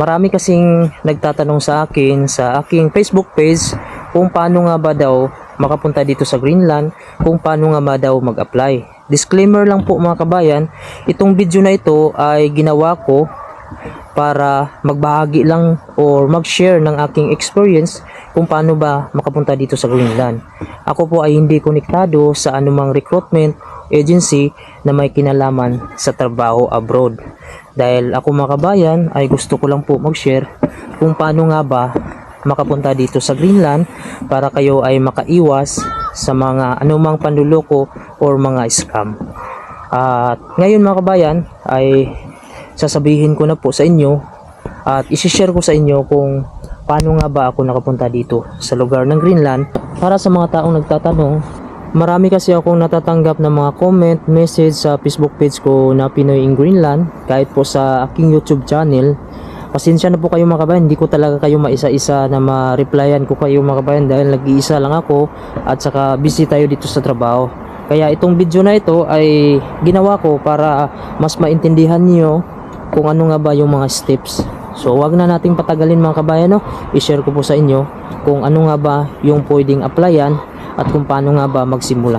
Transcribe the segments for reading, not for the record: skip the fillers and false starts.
Marami kasing nagtatanong sa akin sa aking Facebook page kung paano nga ba daw makapunta dito sa Greenland, kung paano nga ba daw mag-apply. Disclaimer lang po mga kabayan, itong video na ito ay ginawa ko para magbahagi lang or mag-share ng aking experience kung paano ba makapunta dito sa Greenland. Ako po ay hindi konektado sa anumang recruitment agency na may kinalaman sa trabaho abroad. Dahil ako mga kabayan ay gusto ko lang po mag-share kung paano nga ba makapunta dito sa Greenland para kayo ay makaiwas sa mga anumang panluloko or mga scam. At ngayon mga kabayan ay sasabihin ko na po sa inyo at isi-share ko sa inyo kung paano nga ba ako nakapunta dito sa lugar ng Greenland. Para sa mga taong nagtatanong, marami kasi akong natatanggap ng mga comment, message sa Facebook page ko na Pinoy in Greenland, kahit po sa aking YouTube channel. Pasensya na po kayo mga kabayan, hindi ko talaga kayo maisa-isa na ma-replyan ko kayo mga kabayan dahil nag-iisa lang ako at saka busy tayo dito sa trabaho. Kaya itong video na ito ay ginawa ko para mas maintindihan niyo kung ano nga ba yung mga steps. So wag na nating patagalin mga kabayan, no? I-share ko po sa inyo kung ano nga ba yung pwedeng applyan at kung paano nga ba magsimula.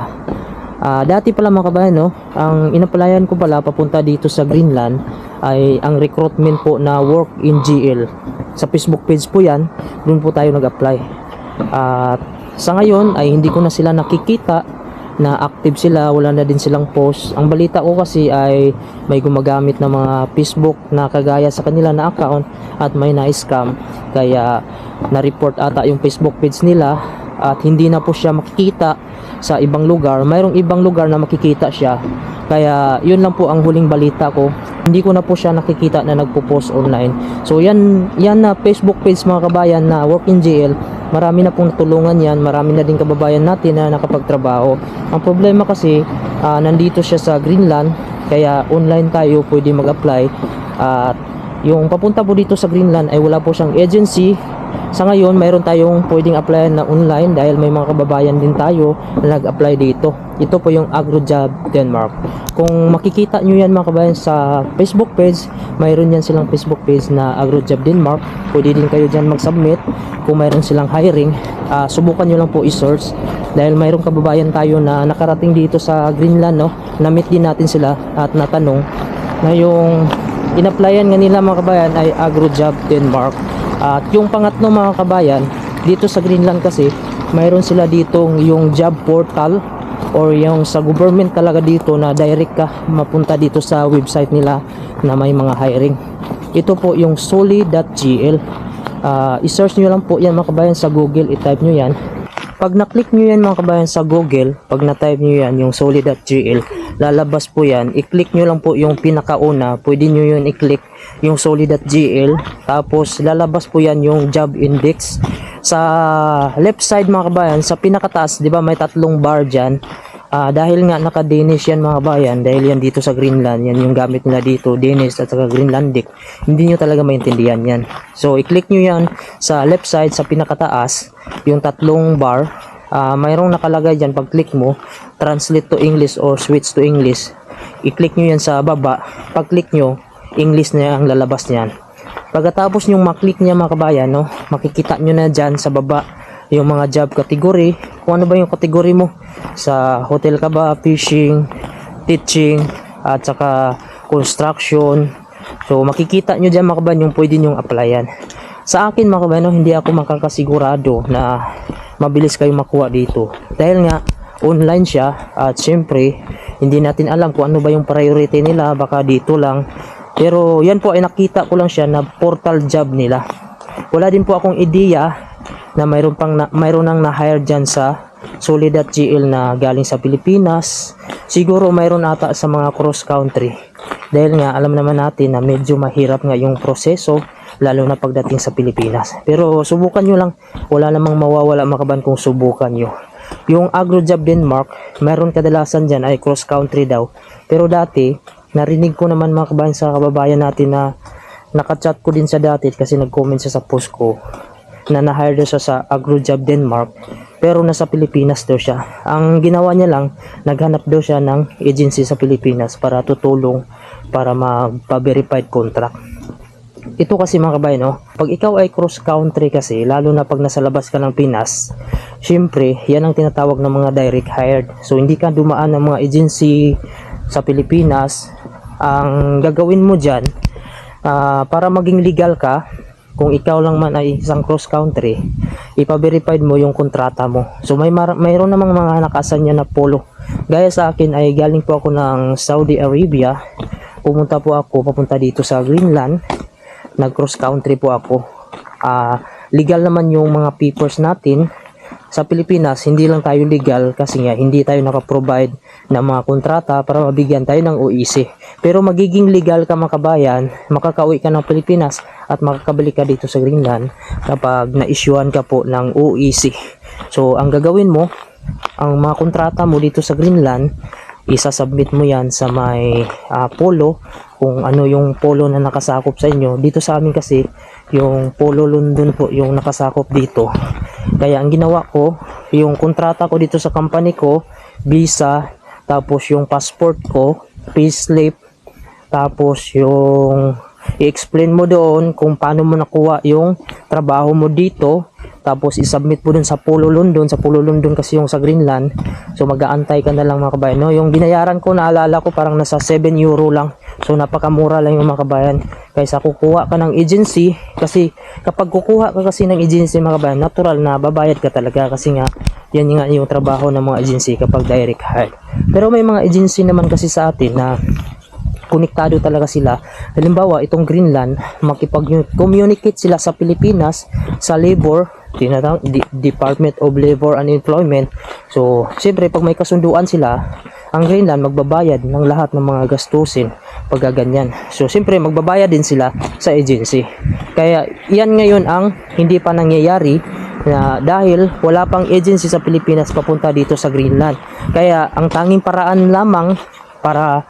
Dati pala mga kabayan, no, ang inaplayan ko pala papunta dito sa Greenland ay ang recruitment po na work in GL. Sa Facebook page po yan, doon po tayo nag-apply. At sa ngayon ay hindi ko na sila nakikita na active sila, wala na din silang post. Ang balita ko kasi ay may gumagamit ng mga Facebook na kagaya sa kanila na account at may na-scam, kaya na-report ata yung Facebook page nila at hindi na po siya makikita sa ibang lugar. Mayroong ibang lugar na makikita siya, kaya yun lang po ang huling balita ko. Hindi ko na po siya nakikita na nagpo-post online. So yan na Facebook page mga kabayan na work in GL. Marami na pong natulungan yan, marami na din kababayan natin na nakapagtrabaho. Ang problema kasi, nandito siya sa Greenland, kaya online tayo pwede mag-apply. At yung papunta po dito sa Greenland ay wala po siyang agency. Sa ngayon, mayroon tayong pwedeng applyan na online dahil may mga kababayan din tayo na nag-apply dito. Ito po yung AgroJob Denmark. Kung makikita nyo yan mga kababayan sa Facebook page, mayroon yan silang Facebook page na AgroJob Denmark. Pwede din kayo dyan mag-submit kung mayroon silang hiring. Subukan nyo lang po i-search dahil mayroong kababayan tayo na nakarating dito sa Greenland, no? Na-meet din natin sila at natanong na yung in-applyan nga nila mga kababayan ay AgroJob Denmark. At yung pangatlo mga kabayan, dito sa Greenland kasi, mayroon sila ditong yung job portal or yung sa government talaga dito na direct ka mapunta dito sa website nila na may mga hiring. Ito po yung solid.gl. I-search nyo lang po yan mga kabayan sa Google, i-type nyo yan. Pag na-click nyo yan mga kabayan sa Google, pag na-type nyo yan yung solid.gl, lalabas po yan. I-click nyo lang po yung pinakauna, pwede nyo yun i-click yung solid.gl, tapos lalabas po yan yung job index. Sa left side mga kabayan, sa pinakataas, di ba may tatlong bar dyan. Dahil nga naka-Danish yan mga kabayan, dahil yan dito sa Greenland, yan yung gamit nila dito, Danish at saka Greenlandic, hindi nyo talaga maintindihan yan. So i-click nyo yan sa left side, sa pinakataas, yung tatlong bar. Mayroong nakalagay dyan, pag click mo, translate to English or switch to English. I-click nyo yan sa baba, pag click nyo, English na ang lalabas niyan. Pagkatapos nyo maklik niya mga kabayan, no, makikita nyo na dyan sa baba yung mga job category, kung ano ba yung category mo, sa hotel ka ba, fishing, teaching, at saka construction. So makikita nyo dyan mga kabayan yung pwede nyong applyan. Sa akin mga kabayan, no, hindi ako makakasigurado na mabilis kayong makuha dito dahil nga online siya at syempre hindi natin alam kung ano ba yung priority nila, baka dito lang. Pero yan po ay nakita ko lang siya na portal job nila. Wala din po akong ideya na mayroon nang na-hire dyan sa solid.gl na galing sa Pilipinas. Siguro mayroon ata sa mga cross country. Dahil nga alam naman natin na medyo mahirap nga yung proseso lalo na pagdating sa Pilipinas. Pero subukan nyo lang, wala namang mawawala mga kabayan kung subukan nyo. Yung AgroJob Denmark, mayroon kadalasan dyan ay cross country daw. Pero dati, narinig ko naman mga kabayan sa kababayan natin na nakachat ko din sa dati kasi nag-comment siya sa post ko na na-hire siya sa AgroJob Denmark pero nasa Pilipinas daw siya. Ang ginawa niya lang, naghanap daw siya ng agency sa Pilipinas para tutulong para magpa-verified contract. ito kasi mga kabayan, no? Pag ikaw ay cross country kasi, lalo na pag nasa labas ka ng Pinas, syempre, yan ang tinatawag ng mga direct hired. So, hindi ka dumaan ng mga agency sa Pilipinas. Ang gagawin mo dyan, para maging legal ka, kung ikaw lang man ay isang cross country, ipa-verified mo yung kontrata mo. So, mayroon namang mga nakasan niya na polo. Gaya sa akin ay galing po ako ng Saudi Arabia. Pumunta po ako papunta dito sa Greenland. Nag-cross country po ako. Legal naman yung mga papers natin. Sa Pilipinas, hindi lang tayo legal kasi nga hindi tayo nakaprovide ng mga kontrata para mabigyan tayo ng OEC. Pero magiging legal ka mga kabayan, makakauwi ka ng Pilipinas at makakabalik ka dito sa Greenland kapag na-issuean ka po ng OEC. So, ang gagawin mo, ang mga kontrata mo dito sa Greenland, isasubmit mo yan sa may polo, kung ano yung polo na nakasakop sa inyo. Dito sa amin kasi yung Polo London po yung nakasakop dito. Kaya ang ginawa ko, yung kontrata ko dito sa company ko, visa, tapos yung passport ko, payslip, tapos yung i-explain mo doon kung paano mo nakuha yung trabaho mo dito, tapos isubmit mo dun sa Polo London. Sa Polo London kasi yung sa Greenland. So mag-aantay ka na lang mga kabayan, no? Yung binayaran ko, naalala ko, parang nasa 7 euro lang. So napakamura lang yung mga kabayan kaysa kukuha ka ng agency. Kasi kapag kukuha ka kasi ng agency mga kabayan, natural na babayad ka talaga kasi nga yan nga yung trabaho ng mga agency kapag direct hire. Pero may mga agency naman kasi sa atin na konektado talaga sila. Halimbawa, itong Greenland, makipag-communicate sila sa Pilipinas, sa labor, Department of Labor and Employment. So, siyempre, pag may kasunduan sila, ang Greenland magbabayad ng lahat ng mga gastusin pag ganyan. So, siyempre, magbabayad din sila sa agency. Kaya, yan ngayon ang hindi pa nangyayari na dahil wala pang agency sa Pilipinas papunta dito sa Greenland. Kaya, ang tanging paraan lamang para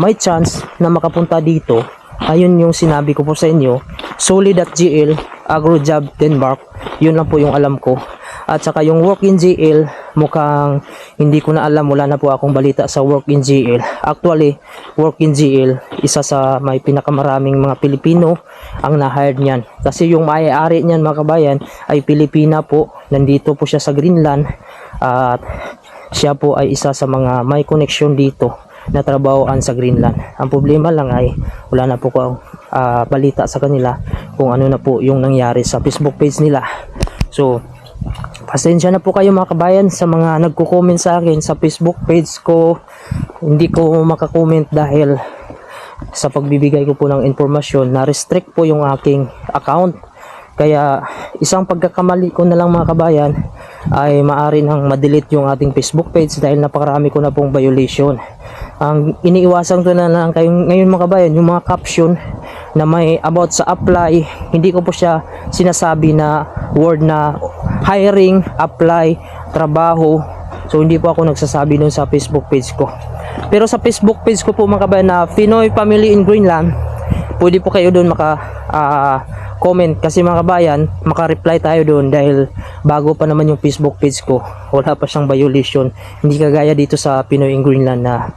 may chance na makapunta dito, ayun yung sinabi ko po sa inyo, Solid.gl, AgroJob Denmark, yun lang po yung alam ko. At saka yung Work in GL, mukhang hindi ko na alam, wala na po akong balita sa Work in GL. Actually, Work in GL, isa sa may pinakamaraming mga Pilipino ang na-hired niyan. Kasi yung may-ari niyan mga kabayan ay Pilipina po, nandito po siya sa Greenland at siya po ay isa sa mga may connection dito na trabahoan sa Greenland. Ang problema lang ay wala na po ko balita sa kanila kung ano na po yung nangyari sa Facebook page nila. So, pasensya na po kayo mga kabayan sa mga nagko-comment sa akin sa Facebook page ko. Hindi ko makakomment dahil sa pagbibigay ko po ng informasyon, na-restrict po yung aking account. Kaya isang pagkakamali ko na lang mga kabayan ay maaari nang ma-delete yung ating Facebook page dahil napakarami ko na pong violation. Ang iniiwasan ko na lang kayo ngayon mga kabayan, yung mga caption na may about sa apply, hindi ko po siya sinasabi na word na hiring, apply, trabaho. So hindi po ako nagsasabi doon sa Facebook page ko. Pero sa Facebook page ko po mga kabayan na Pinoy Family in Greenland, pwede po kayo doon comment kasi mga kabayan, maka-reply tayo doon dahil bago pa naman yung Facebook page ko, wala pa siyang violation. Hindi kagaya dito sa Pinoy in Greenland na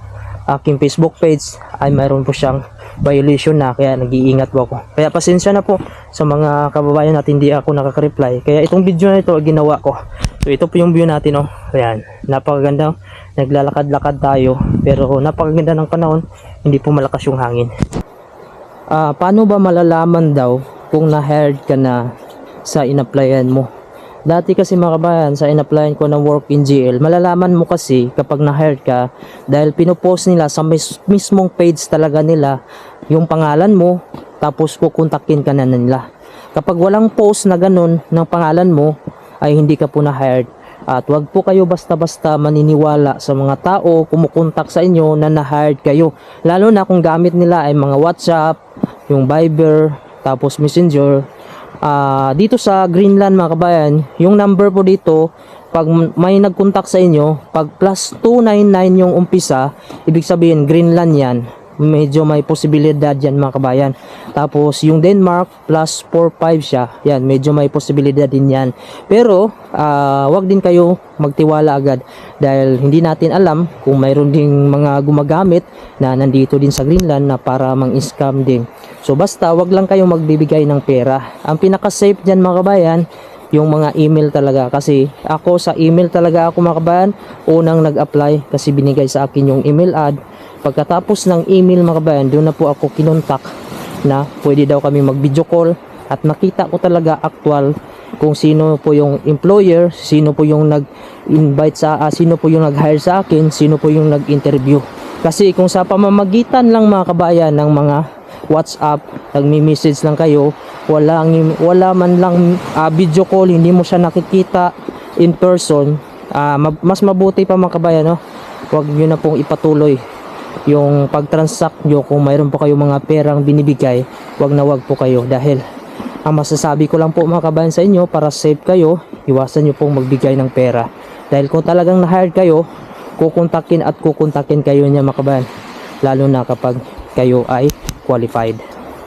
aking Facebook page ay mayroon po siyang violation na, kaya nag-iingat po ako. Kaya pasensya na po sa mga kababayan natin, hindi ako nakaka-reply. Kaya itong video na ito ginawa ko. So ito po yung view natin, oh. Ayan, napakaganda. Naglalakad-lakad tayo pero napakaganda ng panahon, hindi po malakas yung hangin. Paano ba malalaman daw kung na-hired ka na sa in-applyan mo? Dati kasi mga kabayan, sa in-applyan ko ng Work in GL, malalaman mo kasi kapag na-hired ka dahil pinopost nila sa mismong page talaga nila yung pangalan mo, tapos kukontakin ka na nila. Kapag walang post na ganun ng pangalan mo, ay hindi ka po na-hired. At wag po kayo basta-basta maniniwala sa mga tao kumukontak sa inyo na na-hired kayo. Lalo na kung gamit nila ay mga WhatsApp, yung Viber, tapos Messenger. Dito sa Greenland mga kabayan, yung number po dito, pag may nagkontak sa inyo, pag +299 yung umpisa, ibig sabihin Greenland yan. medyo may posibilidad yan mga kabayan. Tapos yung Denmark plus 4-5 siya, yan medyo may posibilidad din yan. Pero wag din kayo magtiwala agad dahil hindi natin alam kung mayroon ding mga gumagamit na nandito din sa Greenland na para mang-scam din. So basta wag lang kayo magbibigay ng pera. Ang pinaka-safe dyan mga kabayan, yung mga email talaga, kasi ako sa email talaga ako mga kabayan unang nag-apply kasi binigay sa akin yung email ad. Pagkatapos ng email mga kabayan, doon na po ako kinontak na pwede daw kami mag video call at nakita ko talaga actual kung sino po yung employer, sino po yung nag-invite sino po yung nag-hire sa akin, sino po yung nag-interview. Kasi kung sa pamamagitan lang mga kabayan ng mga WhatsApp, nagmi-message lang kayo, wala man lang video call, hindi mo siya nakikita in person, mas mabuti pa mga kabayan, no? Huwag nyo na pong ipatuloy yung pag-transact nyo. Kung mayroon po kayo mga perang binibigay, wag na wag po kayo, dahil ang masasabi ko lang po mga kabayan sa inyo, para safe kayo, iwasan nyo pong magbigay ng pera. Dahil kung talagang na-hired kayo, kukontakin kayo niya mga kabayan, lalo na kapag kayo ay qualified.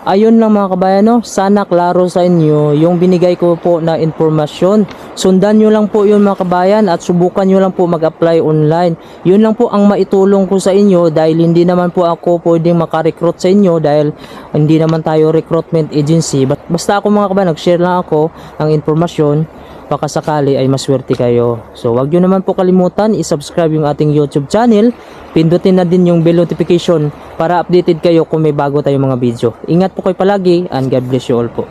Ayun lang mga kabayan, no? Sana klaro sa inyo yung binigay ko po na informasyon. Sundan nyo lang po yun mga kabayan at subukan nyo lang po mag-apply online. Yun lang po ang maitulong ko sa inyo, dahil hindi naman po ako pwedeng makarecruit sa inyo dahil hindi naman tayo recruitment agency. Basta ako mga kabayan, nag-share lang ako ng informasyon, baka sakali ay maswerte kayo. So wag nyo naman po kalimutan i-subscribe yung ating YouTube channel, pindutin na din yung bell notification para updated kayo kung may bago tayong mga video. Ingat po kayo palagi and God bless you all po.